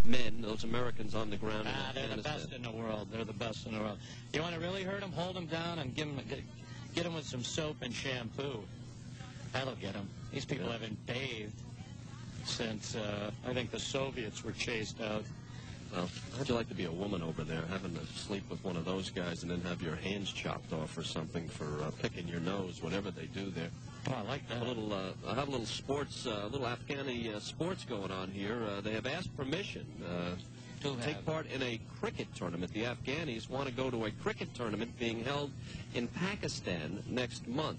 men, those Americans on the ground in They're the Afghanistan. best in the world. They're the best in the world. You want to really hurt them? Hold them down and get them with some soap and shampoo. That'll get them. These people haven't bathed since, I think, the Soviets were chased out. Well, how'd you like to be a woman over there, having to sleep with one of those guys and then have your hands chopped off or something for picking your nose, whatever they do there? Oh, I like that. I have a little sports, little Afghani sports going on here. They have asked permission to take part in a cricket tournament. The Afghanis want to go to a cricket tournament being held in Pakistan next month.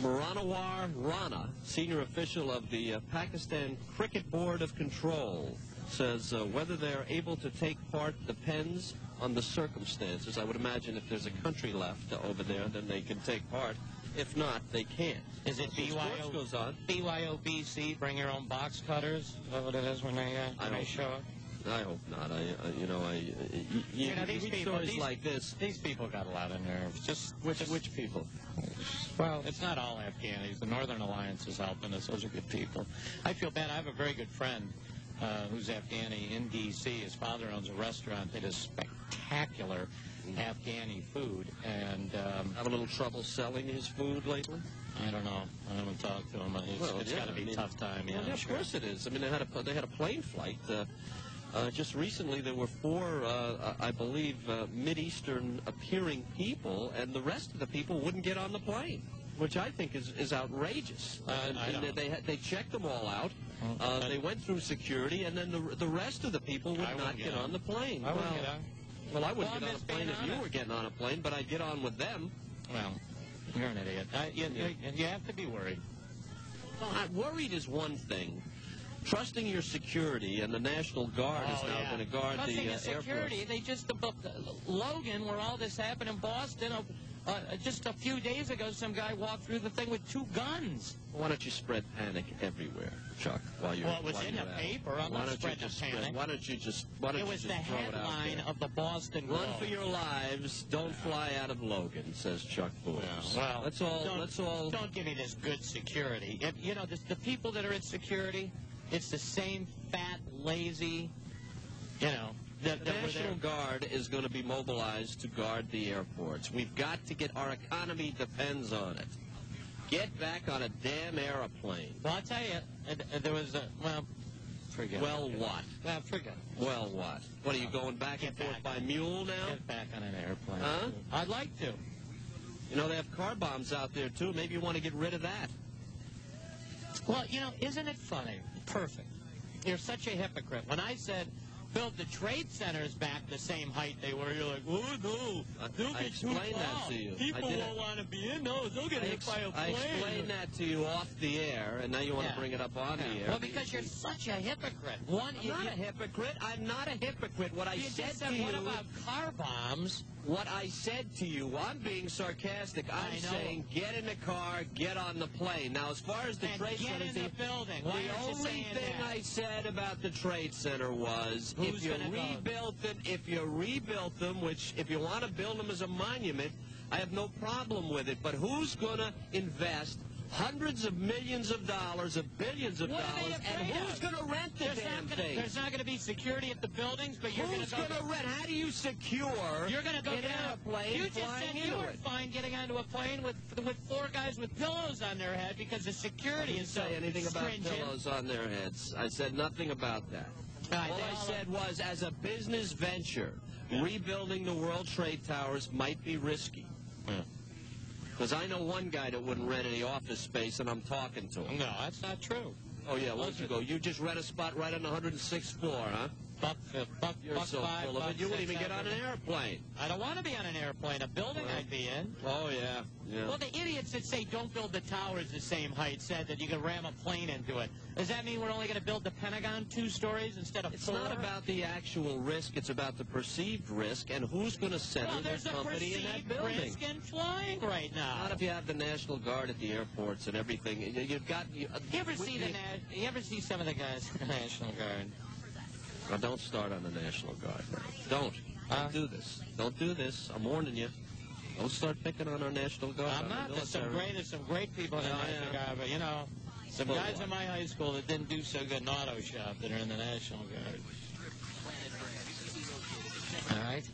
Muranawar Rana, senior official of the Pakistan Cricket Board of Control, says whether they're able to take part depends on the circumstances. I would imagine if there's a country left over there, then they can take part. If not, they can't. Is it BYOBC, bring your own box cutters? Is that what it is when they show up? I hope not. These people, stories like this. These people got a lot of nerves. Which people? Well, it's not all Afghanis. The Northern Alliance is helping us. Those are good people. I feel bad. I have a very good friend who's Afghani in D.C. His father owns a restaurant that is spectacular Afghani food. And have a little trouble selling his food lately? I don't know. I haven't talked to him. It's got to be a tough time. Yeah, of course it is. I mean, they had a plane flight. Just recently, there were 4, I believe, Mideastern appearing people, and the rest of the people wouldn't get on the plane, which I think is outrageous. They checked them all out. They went through security, and then the rest of the people would not get on the plane. I wouldn't get on. Well, I wouldn't get on a plane if you were getting on a plane, but I'd get on with them. Well, you're an idiot. You have to be worried. Well, worried is one thing. Trusting your security, and the National Guard is now going to guard the airport. Security, they just Logan, where all this happened in Boston, just a few days ago, some guy walked through the thing with 2 guns. Why don't you spread panic everywhere, Chuck? While it was in the paper. I'm not spreading panic. Why don't you just? It was the headline of the Boston Globe. Run for your lives. Don't fly out of Logan, says Chuck Booth. Well, that's all. Don't give me this good security. The people that are in security. It's the same fat, lazy, The National Guard is going to be mobilized to guard the airports. We've got to get, our economy depends on it. Get back on a damn airplane. Well, I'll tell you, there was forget it. Well, what? Forget it. Well, what? What, are you going back and forth by mule now? Get back on an airplane. Huh? I'd like to. They have car bombs out there, too. Maybe you want to get rid of that. Well, isn't it funny? Perfect. You're such a hypocrite. When I said, build the trade centers back the same height they were, you're like, oh, no. I explained that to you. People won't want to be in those. They'll get hit by a plane. I explained that to you off the air, and now you want to bring it up on the air. Well, because you're such a hypocrite. I'm not a hypocrite. I'm not a hypocrite. What I said to you... What about car bombs? What I said to you, I'm being sarcastic. I'm saying get in the car, get on the plane. Now, as far as the trade center... Get in the building. The only thing I said about the trade center was if you rebuilt them, which if you want to build them as a monument, I have no problem with it. But who's going to invest hundreds of millions of dollars, of billions of dollars, and who's going to rent the damn thing? There's not going to be security at the buildings, but you're going to go... Who's going to rent? How do you secure You're going to go an airplane? You just said you were fine getting onto a plane with 4 guys with pillows on their head because the security is so stringent. I didn't say anything about pillows on their heads. I said nothing about that. All I said was, as a business venture, rebuilding the World Trade Towers might be risky. Because I know one guy that wouldn't rent any office space, and I'm talking to him. No, that's not true. Oh, yeah, where'd you go? You just rent a spot right on the 106th floor, huh? You're so full of it. You wouldn't even get on an airplane. I don't want to be on an airplane. A building I'd be in. Oh, yeah. Well, the idiots that say don't build the towers the same height said that you could ram a plane into it. Does that mean we're only going to build the Pentagon 2 stories instead of 4? It's not about the actual risk. It's about the perceived risk and who's going to center their company in that building. There's a perceived risk in flying right now. Not if you have the National Guard at the airports and everything. You ever see some of the guys in the National Guard? Now, don't start on the National Guard. Don't do this. Don't do this. I'm warning you. Don't start picking on our National Guard. I'm not. There's some great people in the National Guard, but, Some guys in my high school that didn't do so good in auto shop that are in the National Guard. All right?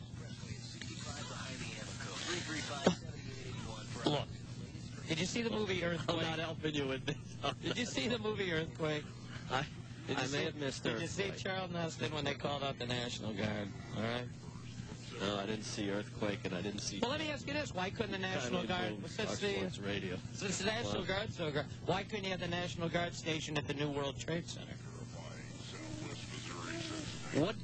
Look, did you see the movie Earthquake? I'm not helping you with this. Did you see the movie Earthquake? I may have missed Did Earthquake. you see Charlton Heston when they called out the National Guard? All right? No, I didn't see Earthquake, and I didn't see... Well, let me ask you this. Why couldn't the National Guard... Since the National Guard's so great, why couldn't you have the National Guard station at the New World Trade Center? What?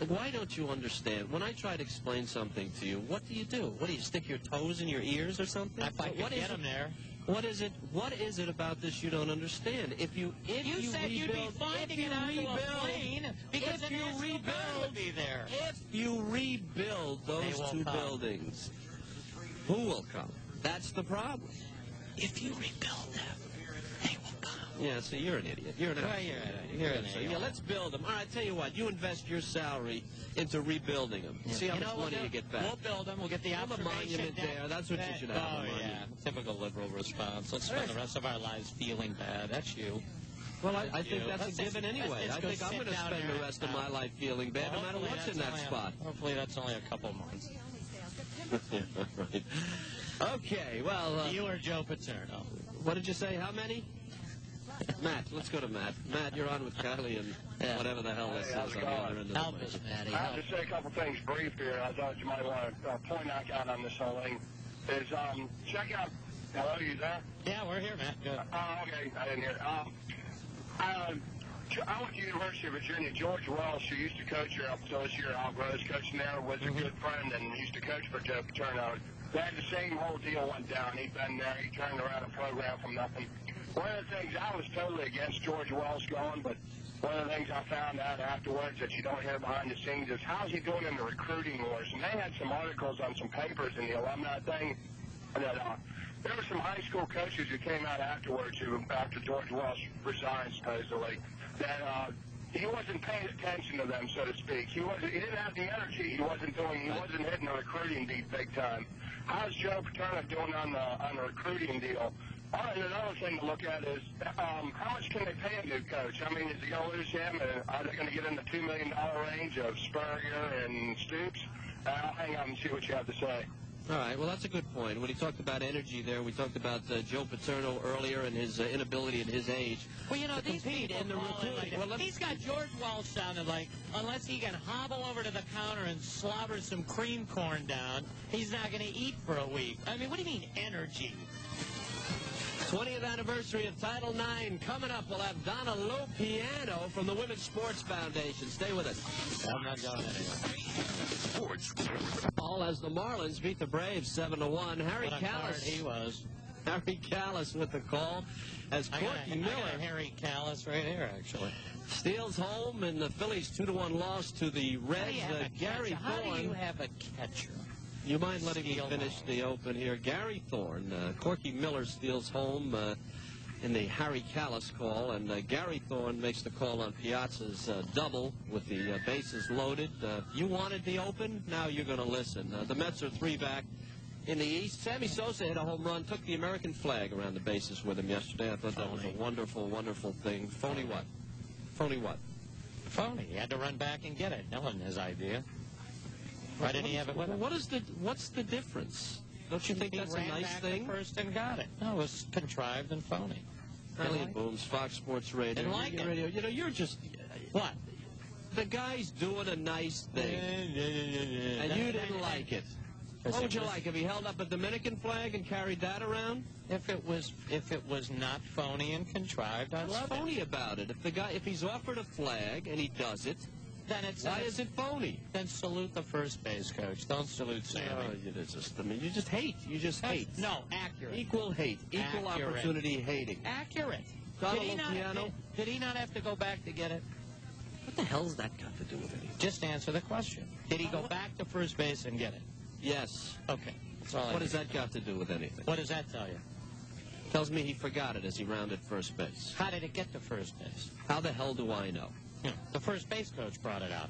Why don't you understand? When I try to explain something to you, what do you do? What do you stick your toes in your ears or something? If I could get them there. What is it about this you don't understand? If you said rebuild, you'd be finding it onto a plane because the National Guard would be there. If you rebuild those two buildings, who will come? That's the problem. If you rebuild them, they will come. Yeah, so you're an idiot. You're an idiot. You're an idiot. Yeah, let's build them. All right, tell you what. You invest your salary into rebuilding them. Yeah. See how much money you get back. We'll build them. We'll get the observation monument there. That's what you should have. Oh, yeah. Typical liberal response. Let's spend the rest of our lives feeling bad. That's you. Well, I think that's a given anyway. I think I'm going to spend the rest of my life feeling bad, no matter what's in that spot. Hopefully that's only a couple months. Yeah, right. Okay, well... you or Joe Paterno? What did you say? How many? Matt, let's go to Matt. Matt, you're on with Kiley and whatever the hell this is on the other end of the Help us, Matty. I have to say a couple things brief here. I thought you might want to point out on this whole thing. Is check out... Hello, you there? Yeah, we're here, Matt. Good. Okay, I didn't hear. I went to the University of Virginia. George Welsh, who used to coach here up until this year, Al Gross coaching there, was a good friend and used to coach for Joe Paterno. They had the same whole deal went down. He'd been there. He turned around a program from nothing. One of the things, I was totally against George Welsh going, but one of the things I found out afterwards that you don't hear behind the scenes is how's he doing in the recruiting wars. And they had some articles on some papers in the alumni thing that there were some high school coaches who came out afterwards, after George Welsh resigned, supposedly, that he wasn't paying attention to them, so to speak. He didn't have the energy. He wasn't hitting the recruiting beat big time. How's Joe Paterno doing on the recruiting deal? And another thing to look at is how much can they pay a new coach? I mean, is he going to lose him? Are they going to get in the $2 million range of Spurrier and Stoops? I'll hang out and see what you have to say. All right, well, that's a good point. When he talked about energy there, we talked about Joe Paterno earlier and his inability at his age. Well, you know, these people in the recruiting. He's got George Welsh sounded like, unless he can hobble over to the counter and slobber some cream corn down, he's not going to eat for a week. I mean, what do you mean energy? 20th anniversary of Title IX coming up. We'll have Donna Lopiano from the Women's Sports Foundation. Stay with us. I'm not going anywhere. Sports. All as the Marlins beat the Braves 7-1. Harry Callis. He was. Harry Callis with the call as Corky Miller. I got Harry Callis right here, actually. Steals home in the Phillies' 2-1 loss to the Reds. Gary Thorne. How do you have a catcher? You mind letting me finish the open here? Gary Thorne, Corky Miller steals home in the Harry Callis call, and Gary Thorne makes the call on Piazza's double with the bases loaded. You wanted the open, now you're going to listen. The Mets are 3 back in the East. Sammy Sosa hit a home run, took the American flag around the bases with him yesterday. I thought that was a wonderful, wonderful thing. Phony what? Phony what? Phony. He had to run back and get it. That wasn't his idea. Why didn't he have it with him? What's the difference? Don't you think that's a nice thing? He ran back first and got it. No, it was contrived and phony. Elliot Booms, Fox Sports Radio. Didn't like it. Radio. You know, you're just... What? The guy's doing a nice thing. And you didn't like it. What would you like if he held up a Dominican flag and carried that around? If it was not phony and contrived, I'd love it. What's phony about it? If he's offered a flag and he does it, then it's why is it phony? Then salute the first base coach. Don't salute Sammy. You just hate. You just hate. No, accurate. Equal hate. Equal opportunity hating. Accurate. Did he not have to go back to get it? What the hell's that got to do with anything? Just answer the question. Did he go back to first base and get it? Yes. Okay. That's all I What has that got to do with anything? What does that tell you? Tells me he forgot it as he rounded first base. How did it get to first base? How the hell do I know? The first base coach brought it out.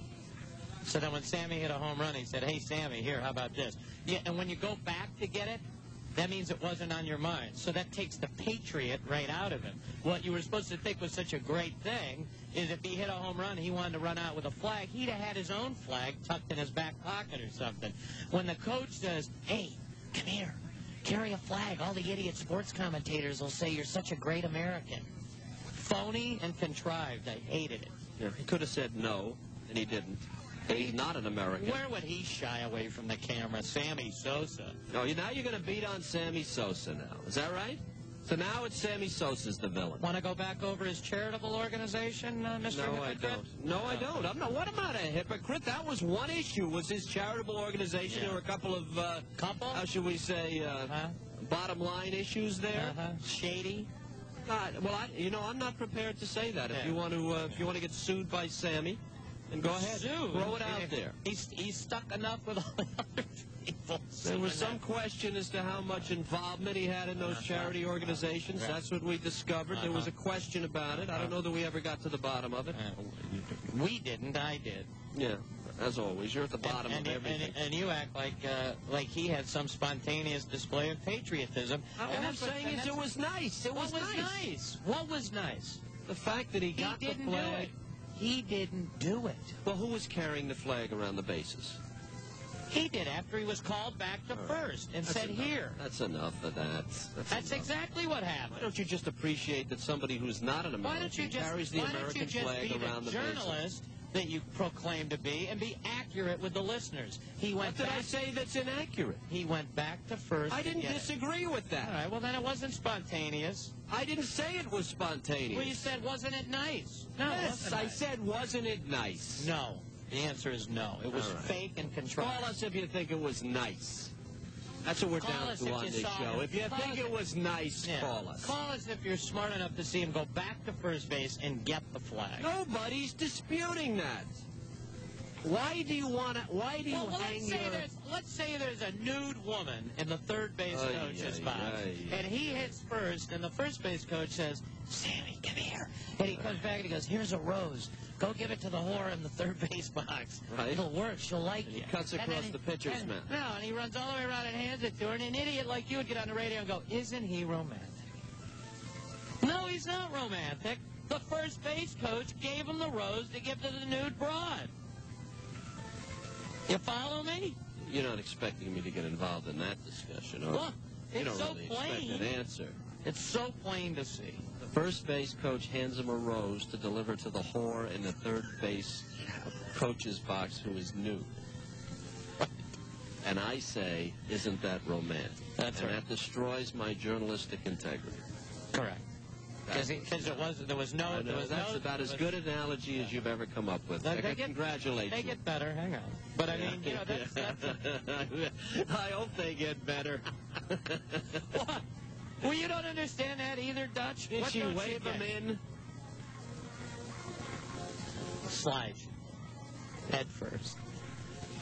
So then when Sammy hit a home run, he said, hey, Sammy, here, how about this? Yeah, and when you go back to get it, that means it wasn't on your mind. So that takes the patriot right out of him. What you were supposed to think was such a great thing is if he hit a home run, he wanted to run out with a flag, he'd have had his own flag tucked in his back pocket or something. When the coach says, hey, come here, carry a flag, all the idiot sports commentators will say you're such a great American. Phony and contrived. I hated it. Yeah, he could have said no, and he didn't. He's not an American. Where would he shy away from the camera? Sammy Sosa. Oh, now you're going to beat on Sammy Sosa now. Is that right? So now it's Sammy Sosa's the villain. Want to go back over his charitable organization, Mr. No, Hypocrite? I don't. No, I don't. What am I, a hypocrite? That was one issue, was his charitable organization. Yeah. There were a couple of, how should we say, bottom line issues there. Shady. Well, I'm not prepared to say that. If you want to get sued by Sammy, then go ahead. Throw it out there. He's stuck enough with all the other people. There was some question as to how much involvement he had in those charity organizations. That's what we discovered. There was a question about it. I don't know that we ever got to the bottom of it. We didn't. I did. Yeah, as always. You're at the bottom of everything. And you act like he had some spontaneous display of patriotism. All I'm saying is it was nice. It was nice. What was nice? The fact that he got the flag. He didn't do it. Well, who was carrying the flag around the bases? He did after he was called back to first and said, here. That's enough of that. That's exactly what happened. Why don't you just appreciate that somebody who's not an American carries the American flag around the bases? Journalist that you proclaim to be and be accurate with the listeners. What did I say that's inaccurate? He went back to first. I didn't disagree with that. All right, well, then it wasn't spontaneous. I didn't say it was spontaneous. Well, you said, wasn't it nice? No, yes, I said, wasn't it nice? No. The answer is no. It was fake and contrived. Call us if you think it was nice. That's what we're down to on this show. If you think it was nice, call us. Call us if you're smart enough to see him go back to first base and get the flag. Nobody's disputing that. Why do you hang your... Let's say there's a nude woman in the third base coach's box, and he hits first, and the first base coach says, Sammy, come here. And he comes back and he goes, here's a rose. Go give it to the whore in the third base box. Right. It'll work. She'll like you. He cuts across the pitcher's mound. No, and he runs all the way around and hands it to her, and an idiot like you would get on the radio and go, isn't he romantic? No, he's not romantic. The first base coach gave him the rose to give to the nude broad. You follow me? You're not expecting me to get involved in that discussion, are you? Look, it's so plain. Expect an answer. It's so plain to see. The first base coach hands him a rose to deliver to the whore in the third base coach's box who is nude. And I say, isn't that romantic? That's right. And that destroys my journalistic integrity. Correct. Because there was no... That's about as good an analogy as you've ever come up with. Congratulations. They get better. Hang on. But I mean, that's I hope they get better. What? Well, you don't understand that either, Dutch. Did she wave him in? Slide. Head first.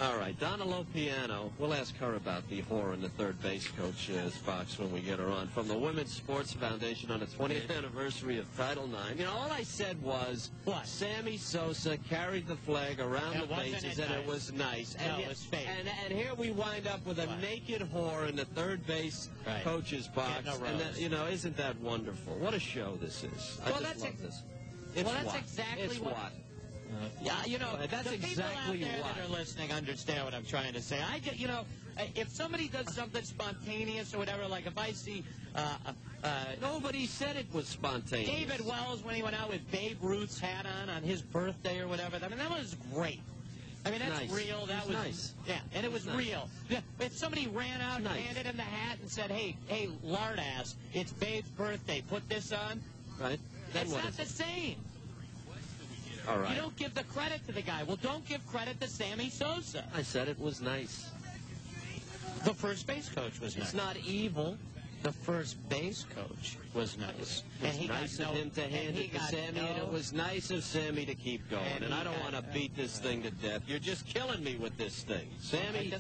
All right, Donna Lopiano. We'll ask her about the whore in the third base coach's box when we get her on. From the Women's Sports Foundation on the 20th anniversary of Title IX. All I said was, Sammy Sosa carried the flag around the bases, and it was nice. No, it was fake. And here we wind up with a naked whore in the third base coach's box. And that, isn't that wonderful? What a show this is. I just love this. That's exactly what... that's the exactly people out there that are listening understand what I'm trying to say. If somebody does something spontaneous or whatever, like if I see... nobody said it was spontaneous. David Wells, when he went out with Babe Ruth's hat on his birthday or whatever, I mean, that was great. I mean, that's real. That was nice. Yeah, and it was real. Yeah, if somebody ran out and handed him the hat and said, hey, lardass, it's Babe's birthday, put this on. Right. That's not the same. All right. You don't give the credit to the guy. Well, don't give credit to Sammy Sosa. I said it was nice. The first base coach was nice. It's not evil. The first base coach was nice. It was nice of him to hand it to Sammy, and it was nice of Sammy to keep going. And I don't want to beat this thing to death. You're just killing me with this thing. Sammy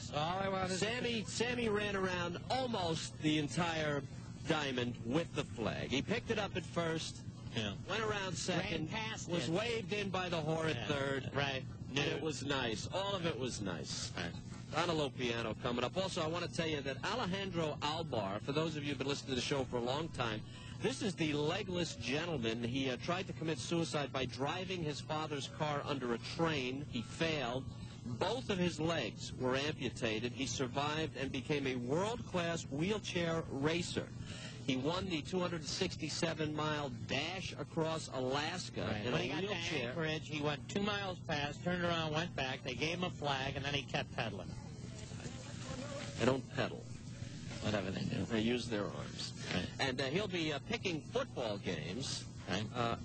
ran around almost the entire diamond with the flag. He picked it up at first. Yeah. Went around second, was waved in by the whore at third. Right. And it was nice. All of it was nice. Right. Donna Lopiano coming up. Also, I want to tell you that Alejandro Albar, for those of you who've been listening to the show for a long time, this is the legless gentleman. He tried to commit suicide by driving his father's car under a train. He failed. Both of his legs were amputated. He survived and became a world-class wheelchair racer. He won the 267-mile dash across Alaska in a when he got to Anchorage, he went 2 miles past, turned around, went back. They gave him a flag, and then he kept pedaling. They don't pedal. Whatever they do. They use their arms. Right. And he'll be picking football games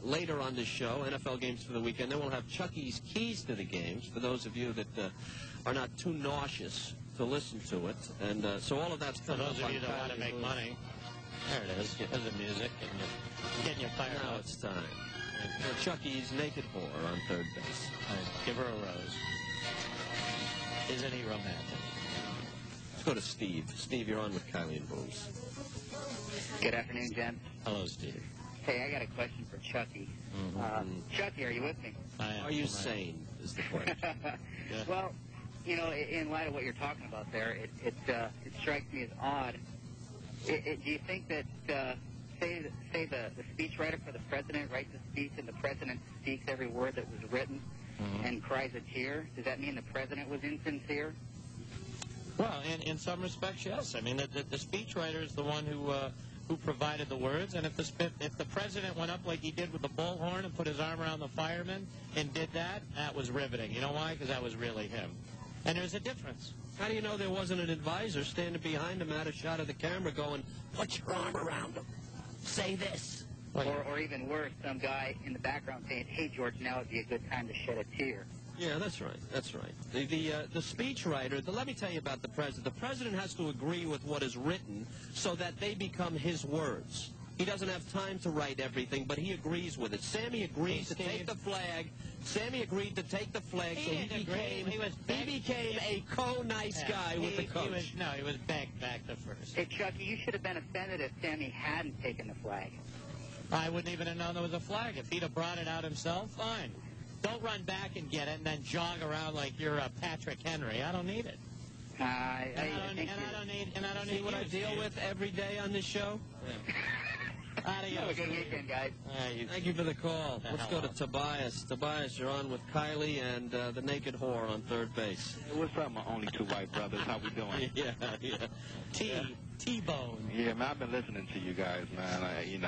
later on this show, NFL games for the weekend. Then we'll have Chuckie's keys to the games for those of you that are not too nauseous to listen to it. And so all of that's coming up. For those of you that want to make money. There it is. There's the music, and you're getting your fire Now out. it's time for Chuckie's naked whore on third base. Give her a rose. Isn't he romantic? Let's go to Steve. Steve, you're on with Kiley and Booms. Good afternoon, Jen. Hello, Steve. Hey, I got a question for Chuckie. Chuckie, are you with me? I am. Are you sane, is the question. Yeah. Well, you know, in light of what you're talking about there, it strikes me as odd. Do you think that, say the speechwriter for the president writes a speech and the president speaks every word that was written and cries a tear, does that mean the president was insincere? Well, in some respects, yes. I mean, the speechwriter is the one who provided the words, and if the president went up like he did with the bullhorn and put his arm around the fireman and did that, that was riveting. You know why? Because that was really him. And there's a difference. How do you know there wasn't an advisor standing behind him at a shot of the camera going, put your arm around him, say this? Or even worse, some guy in the background saying, hey, George, now would be a good time to shed a tear. Yeah, that's right. That's right. The speechwriter, let me tell you about the president. The president has to agree with what is written so that they become his words. He doesn't have time to write everything, but he agrees with it. Sammy agreed to take the flag. Sammy agreed to take the flag, so he became a co-nice guy with the coach. He was back to first. Hey, Chuckie, you should have been offended if Sammy hadn't taken the flag. I wouldn't even have known there was a flag. If he'd have brought it out himself, fine. Don't run back and get it and then jog around like you're Patrick Henry. I don't need it. I don't need what I deal with every day on this show. Yeah. Have a good weekend, guys. Thank you for the call. Let's go to Tobias. Tobias, you're on with Kiley and the naked whore on third base. Hey, what's up, my only two white brothers? How we doing? Yeah. T-Bone. Yeah, man, I've been listening to you guys, man.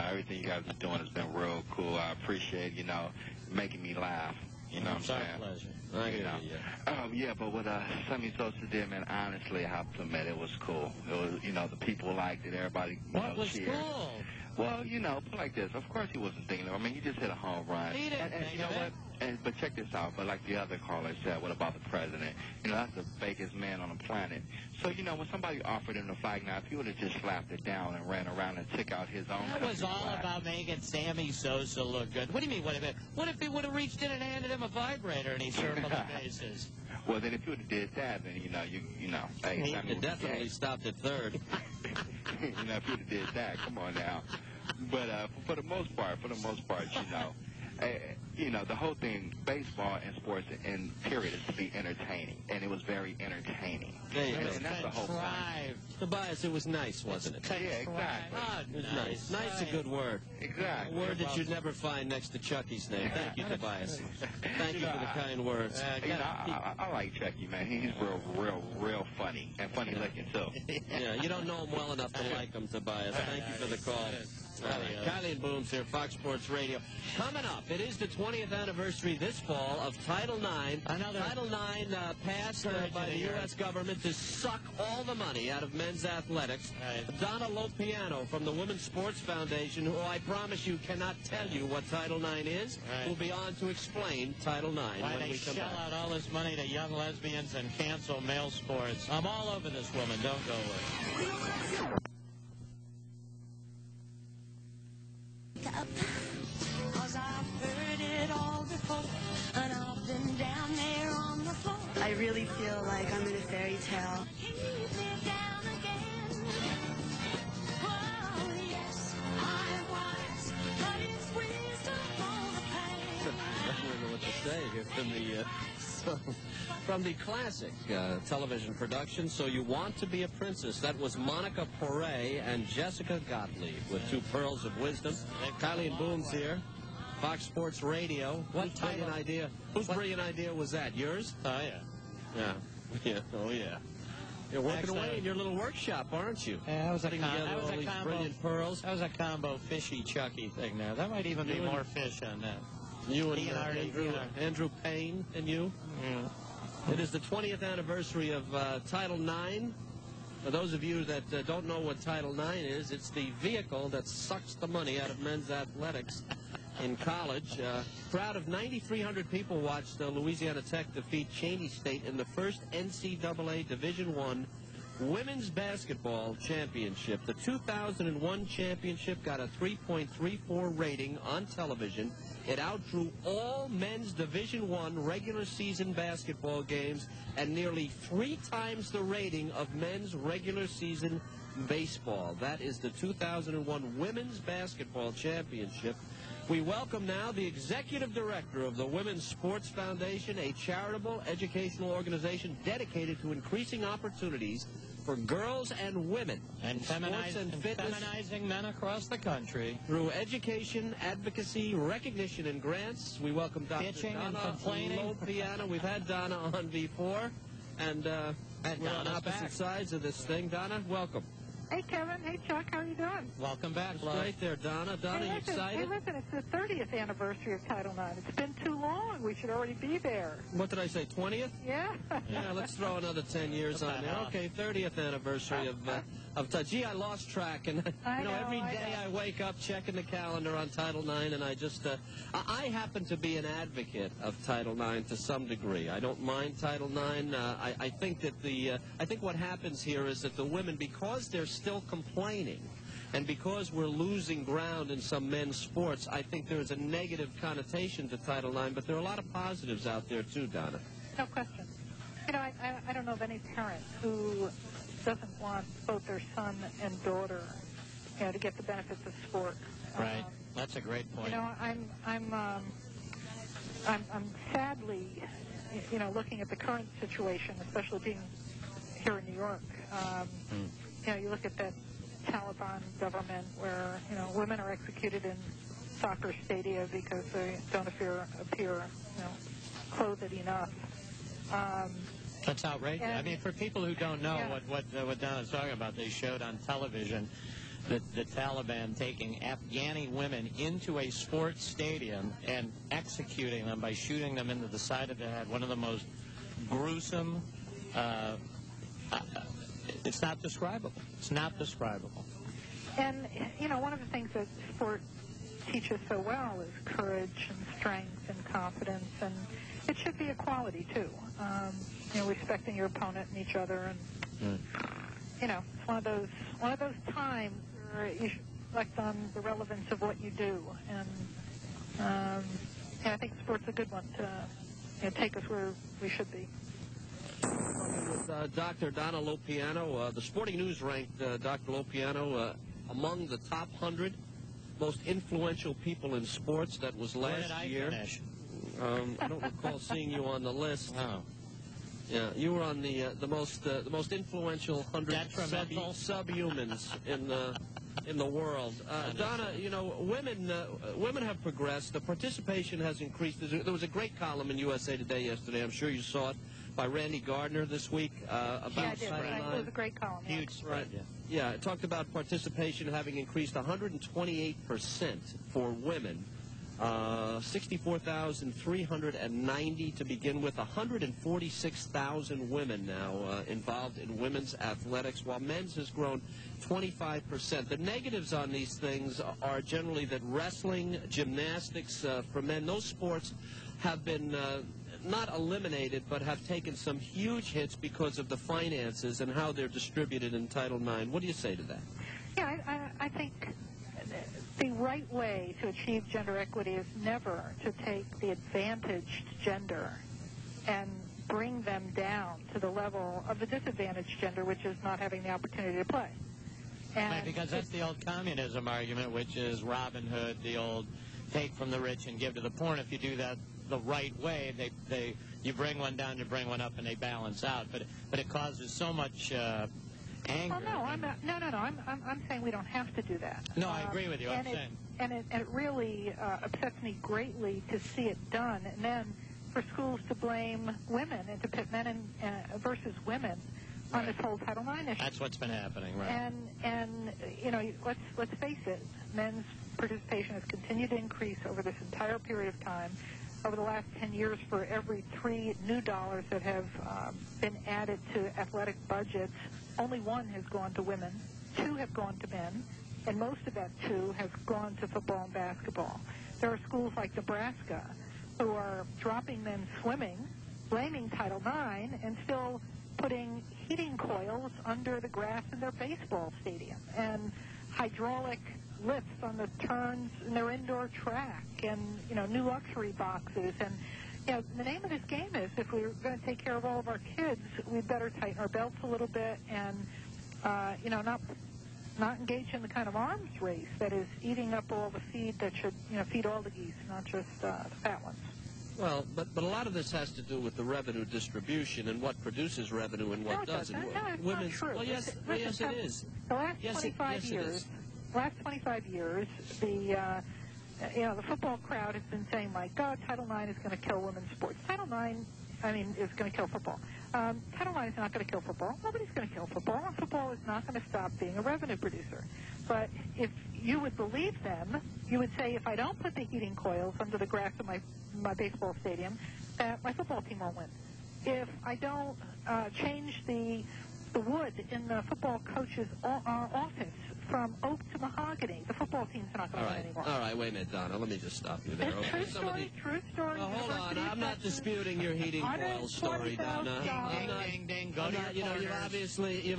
Everything you guys are doing has been real cool. I appreciate, making me laugh. You know what I'm saying? Pleasure. I hear you. Yeah, but what Sammy Sosa did, man, honestly, I have to admit, it was cool. It was, the people liked it. Everybody, What was cheered. cool? Well, put like this. Of course he wasn't thinking of it. I mean, he just hit a home run. He didn't and you know what? But check this out. But like the other caller said, what about the president? That's the fakest man on the planet. So, when somebody offered him the flag, now, if he would have just slapped it down and ran around and took out his own That was all flag. about making Sammy Sosa look good. What do you mean, what if he would have reached in and handed him a vibrator and he circled the bases? Well, then if you would have did that, then, hey, Sammy It definitely stopped at third. if you would have did that, come on now. But for the most part, the whole thing, baseball and sports in period, is to be entertaining, and it was very entertaining. And that's the whole point. Tobias, it was nice, wasn't it? Yeah, exactly. Oh, It was nice. Nice, a good word. Exactly. A word that you'd never find next to Chuckie's name. Thank you, Tobias. Thank you for the kind words. I like Chuckie, man. He's real funny, and funny looking, too. Yeah, you don't know him well enough to like him, Tobias. Thank you for the call. Kiley and Booms here, Fox Sports Radio. Coming up, it is the 20th anniversary this fall of Title IX. Title IX passed by the U.S. government to suck all the money out of men's athletics. Donna Lopiano from the Women's Sports Foundation, who I promise you cannot tell you what Title IX is, will be on to explain Title IX Why when they we come shell back. out all this money to young lesbians and cancel male sports. I'm all over this woman. Don't go with her. Cause I've heard it all before, and I've been down there on the floor. I really feel like I'm in a fairy tale. Keep me down again. Oh, yes, I was, but it's wisdom for the pain. I don't know what to say here from the from the classic television production, So You Want to Be a Princess. That was Monica Poret and Jessica Gottlieb with two pearls of wisdom. Kylie and Boone's here. Fox Sports Radio. Whose brilliant idea was that? Yours? Oh, yeah. Yeah. Yeah. Oh, yeah. You're working away in your little workshop, aren't you? Yeah, that was a combo. Brilliant pearls. That was a combo fishy chuckie thing there. That might even be more fish on that. You and Andrew Payne and you. Yeah. It is the 20th anniversary of Title IX. For those of you that don't know what Title IX is, it's the vehicle that sucks the money out of men's athletics in college. Crowd of 9,300 people watched Louisiana Tech defeat Cheney State in the first NCAA Division I Women's Basketball Championship. The 2001 championship got a 3.34 rating on television. It outdrew all men's Division I regular season basketball games and nearly 3 times the rating of men's regular season baseball. That is the 2001 Women's Basketball Championship. We welcome now the executive director of the Women's Sports Foundation, a charitable educational organization dedicated to increasing opportunities for girls and women and feminizing men across the country through education, advocacy, recognition, and grants. We welcome Dr. Donna Lopiano. We've had Donna on before, and we're on opposite sides of this thing. Donna, welcome. Hey, Kevin. Hey, Chuck. How are you doing? Welcome back, love. Right there, Donna. Donna, you excited? Hey, listen, it's the 30th anniversary of Title IX. It's been too long. We should already be there. What did I say, 20th? Yeah. Yeah, let's throw another 10 years on there. Okay, 30th anniversary of gee, I lost track. And, every day I wake up checking the calendar on Title IX, and I just, I happen to be an advocate of Title IX to some degree. I don't mind Title IX. I think that I think what happens here is that the women, because they're still complaining, and because we're losing ground in some men's sports, I think there is a negative connotation to Title IX, but there are a lot of positives out there too, Donna. No question. I don't know of any parent who doesn't want both their son and daughter, to get the benefits of sport. Right. That's a great point. I'm sadly, looking at the current situation, especially being here in New York. You look at that Taliban government where, women are executed in soccer stadia because they don't appear clothed enough. That's outrageous. I mean, for people who don't know what Donna's talking about, they showed on television the Taliban taking Afghani women into a sports stadium and executing them by shooting them into the side of the head. One of the most gruesome, it's not describable. It's not describable. And, one of the things that sport teaches so well is courage and strength and confidence, and it should be a quality, too. Respecting your opponent and each other, and it's one of those times where you should reflect on the relevance of what you do, and I think sport's a good one to take us where we should be. With Dr. Donna Lopiano, the Sporting News ranked Dr. Lopiano among the top 100 most influential people in sports. That was last year. Finish? I don't recall seeing you on the list. Oh. Yeah, you were on the most influential 100 subhumans in the world. Donna, women have progressed. The participation has increased. There was a great column in USA Today yesterday. I'm sure you saw it, by Randy Gardner this week about Title IX. It was a great column. Huge spread. Yeah, it talked about participation having increased 128% for women. 64,390 to begin with. 146,000 women now involved in women's athletics, while men's has grown 25%. The negatives on these things are generally that wrestling, gymnastics for men, those sports have been not eliminated, but have taken some huge hits because of the finances and how they're distributed in Title IX. What do you say to that? Yeah, I think the right way to achieve gender equity is never to take the advantaged gender and bring them down to the level of the disadvantaged gender, which is not having the opportunity to play. And right, because that's the old communism argument, which is Robin Hood, the old take from the rich and give to the poor. And if you do that the right way, you bring one down, you bring one up, and they balance out. But it causes so much anger. Well, no, I'm saying we don't have to do that. No, I agree with you. And it really upsets me greatly to see it done, and then for schools to blame women and to pit men versus women on this whole Title IX issue. That's what's been happening, right? And you know, let's face it, men's participation has continued to increase over this entire period of time. Over the last 10 years, for every $3 new that have been added to athletic budgets, only 1 has gone to women, 2 have gone to men, and most of that 2 has gone to football and basketball. There are schools like Nebraska who are dropping men's swimming, blaming Title IX, and still putting heating coils under the grass in their baseball stadium, and hydraulic lifts on the turns in their indoor track, and, you know, new luxury boxes. And, you know, the name of this game is, if we're going to take care of all of our kids, we'd better tighten our belts a little bit and, you know, not engage in the kind of arms race that is eating up all the feed that should, you know, feed all the geese, not just the fat ones. Well, but a lot of this has to do with the revenue distribution and what produces revenue and what doesn't. No, it's not true. Well, yes, it is. The last 25 years, the football crowd has been saying, "My God, Title IX is going to kill women's sports." Title IX, is going to kill football. Title IX is not going to kill football. Nobody's going to kill football. And football is not going to stop being a revenue producer. But if you would believe them, you would say, if I don't put the heating coils under the grass of my baseball stadium, that my football team won't win. If I don't change the wood in the football coach's office from oak to mahogany, the football team's not going to win anymore. All right, wait a minute, Donna. Let me just stop you there. It's true story. Well, hold on. I'm not disputing your heating coil story, Donna. Ding, go to your you know, you've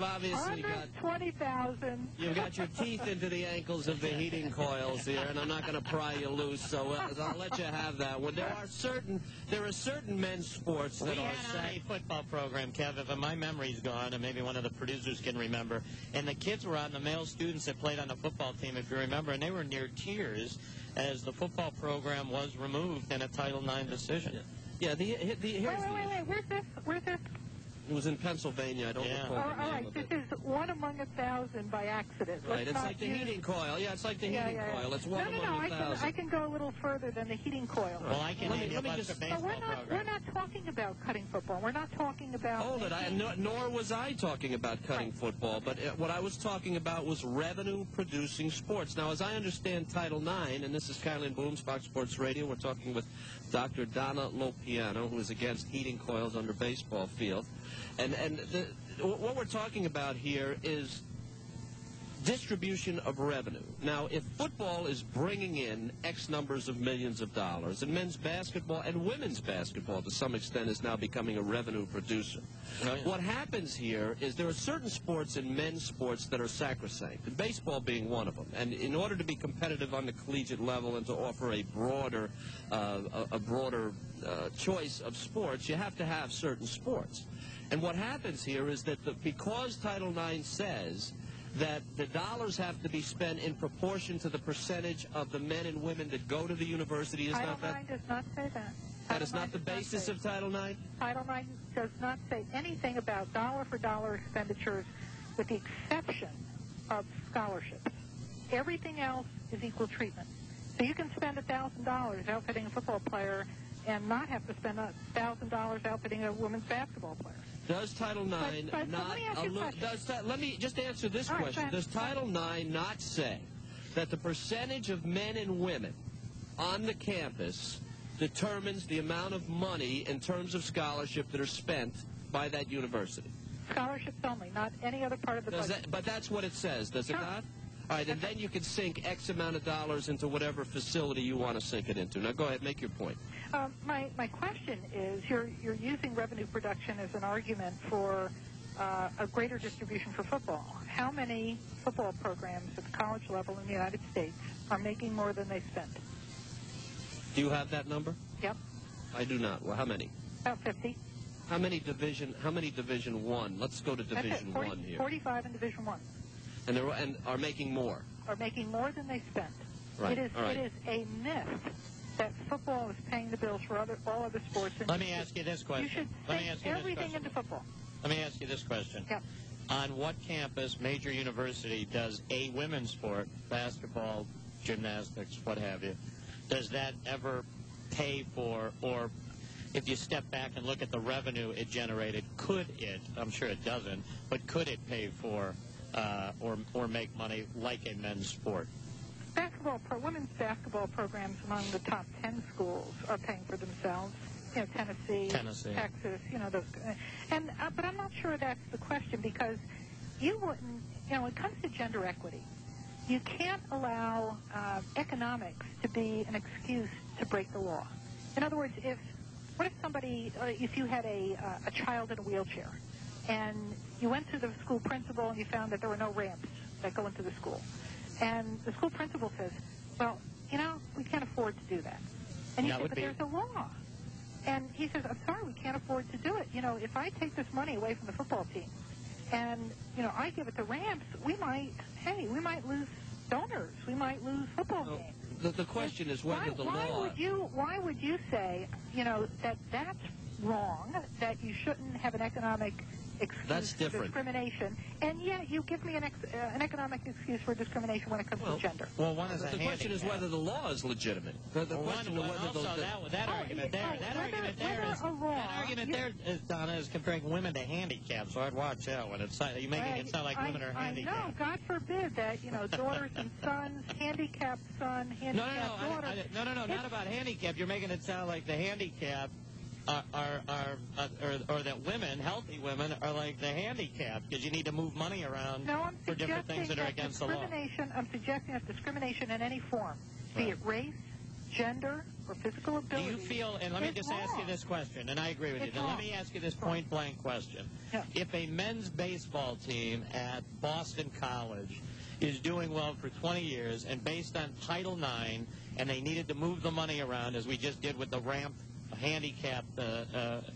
obviously got $120,000. You've got your teeth into the ankles of the heating coils here, and I'm not going to pry you loose. So I'll let you have that one. There are certain men's sports that we had on a football program, Kev, if my memory's gone, and maybe one of the producers can remember, and the kids were on the male students that played on the football team, if you remember, and they were near tears as the football program was removed in a Title IX decision. Yeah, here's wait. Where's this? It was in Pennsylvania. I don't recall the name all right, of this it. is 1 among 1,000 by accident. Right, it's like the heating coil. Yeah, it's like the heating coil. It's 1 among 1,000. I can go a little further than the heating coil. Well, I can name you a bunch of baseball programs. We're not talking about cutting football. We're not talking about... Hold it. Nor was I talking about cutting football, but what I was talking about was revenue-producing sports. Now, as I understand Title IX, and this is Kylie and Boom's Fox Sports Radio, we're talking with Dr. Donna Lopiano, who is against heating coils under baseball fields. And what we're talking about here is distribution of revenue. Now, if football is bringing in X numbers of millions of dollars, and men's basketball and women's basketball, to some extent, is now becoming a revenue producer. What happens here is there are certain sports in men's sports that are sacrosanct, and baseball being one of them. And in order to be competitive on the collegiate level and to offer a broader choice of sports, you have to have certain sports. And what happens here is that because Title IX says that the dollars have to be spent in proportion to the percentage of the men and women that go to the university, Title IX does not say that. That is not the basis of Title IX? Title IX does not say anything about dollar-for-dollar expenditures with the exception of scholarships. Everything else is equal treatment. So you can spend $1,000 outfitting a football player and not have to spend $1,000 outfitting a women's basketball player. Does Title IX let me just answer this question. Does Title IX not say that the percentage of men and women on the campus determines the amount of money in terms of scholarship that are spent by that university? Scholarships only, not any other part of the budget. But that's what it says, does it not? All right, and then you can sink X amount of dollars into whatever facility you want to sink it into. Now, go ahead, make your point. My question is, you're using revenue production as an argument for a greater distribution for football. How many football programs at the college level in the United States are making more than they spent? Do you have that number? Yep. I do not. Well, how many? About 50. How many Division One? Let's go to Division One here. 45 in Division One. And are making more. Are making more than they spent. Right. It is a myth that football is paying the bills for all other sports. And Let me ask you this question. You should sink everything into football. Let me ask you this question. Yep. On what campus, major university, does a women's sport, basketball, gymnastics, what have you, does that ever pay for, or if you step back and look at the revenue it generated, could it, I'm sure it doesn't, but could it pay for or make money like a men's sport? Women's basketball programs among the top 10 schools are paying for themselves. You know, Tennessee, Texas, you know, those. But I'm not sure that's the question, because you wouldn't, you know, when it comes to gender equity, you can't allow economics to be an excuse to break the law. In other words, what if somebody, if you had a child in a wheelchair, and you went to the school principal and you found that there were no ramps that go into the school, and the school principal says, well, you know, we can't afford to do that. And you say, but there's a law. And he says, I'm sorry, we can't afford to do it. You know, if I take this money away from the football team and, you know, I give it to ramps, we might lose donors. We might lose football games. The question is whether the law... Why would you say, you know, that's wrong, that you shouldn't have an economic excuse for discrimination, and yet you give me an economic excuse for discrimination when it comes to gender? Well, one is the question is whether the law is legitimate. That argument there, Donna, is comparing women to handicaps. So I'd watch that one. You're making it sound like women are handicapped. I know. God forbid that, you know, daughters and sons, handicapped son, handicapped daughter. No, not about handicap. You're making it sound like the handicap or that women, healthy women, are like the handicapped because you need to move money around for different things that are against the law. I'm suggesting that discrimination in any form, be it race, gender, or physical ability. Do you feel, and let me just ask you this question, and I agree with you, and let me ask you this point-blank question. Yeah. If a men's baseball team at Boston College is doing well for 20 years, and based on Title IX, and they needed to move the money around, as we just did with the ramp handicap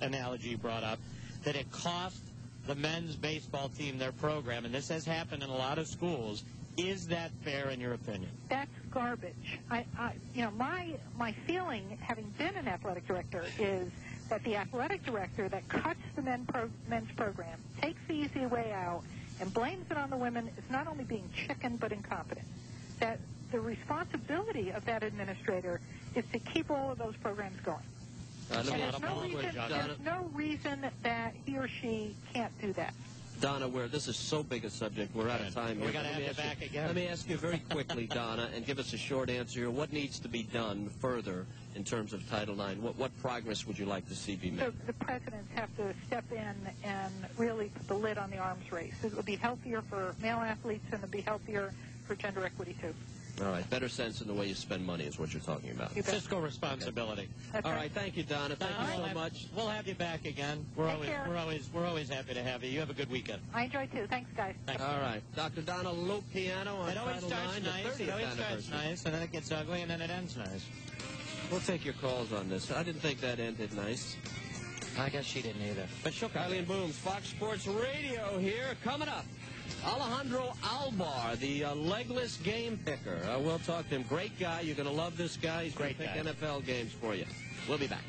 analogy you brought up, that it cost the men's baseball team their program, and this has happened in a lot of schools, is that fair in your opinion? That's garbage. You know, my feeling, having been an athletic director, is that the athletic director that cuts the men's program, takes the easy way out, and blames it on the women is not only being chicken but incompetent. That the responsibility of that administrator is to keep all of those programs going. There's no reason that he or she can't do that. Donna, this is so big a subject, we're out of time here. We're going to have you back again. Let me ask you very quickly, Donna, and give us a short answer here. What needs to be done further in terms of Title IX? What progress would you like to see be made? So the presidents have to step in and really put the lid on the arms race. It will be healthier for male athletes, and it'll be healthier for gender equity, too. All right. Better sense in the way you spend money is what you're talking about. Fiscal responsibility. Okay. All right. Thank you, Donna. Thank you so much. We'll have you back again. We're always happy to have you. You have a good weekend. I enjoy too. Thanks, guys. Thanks. All right. Dr. Donna Lopiano on Title IX, It always starts nice, and then it gets ugly, and then it ends nice. We'll take your calls on this. I didn't think that ended nice. I guess she didn't either. But she'll Kylie and Booms, Fox Sports Radio here. Coming up, Alejandro Albar, the legless game picker. We'll talk to him. Great guy. You're going to love this guy. He's going to pick NFL games for you. We'll be back.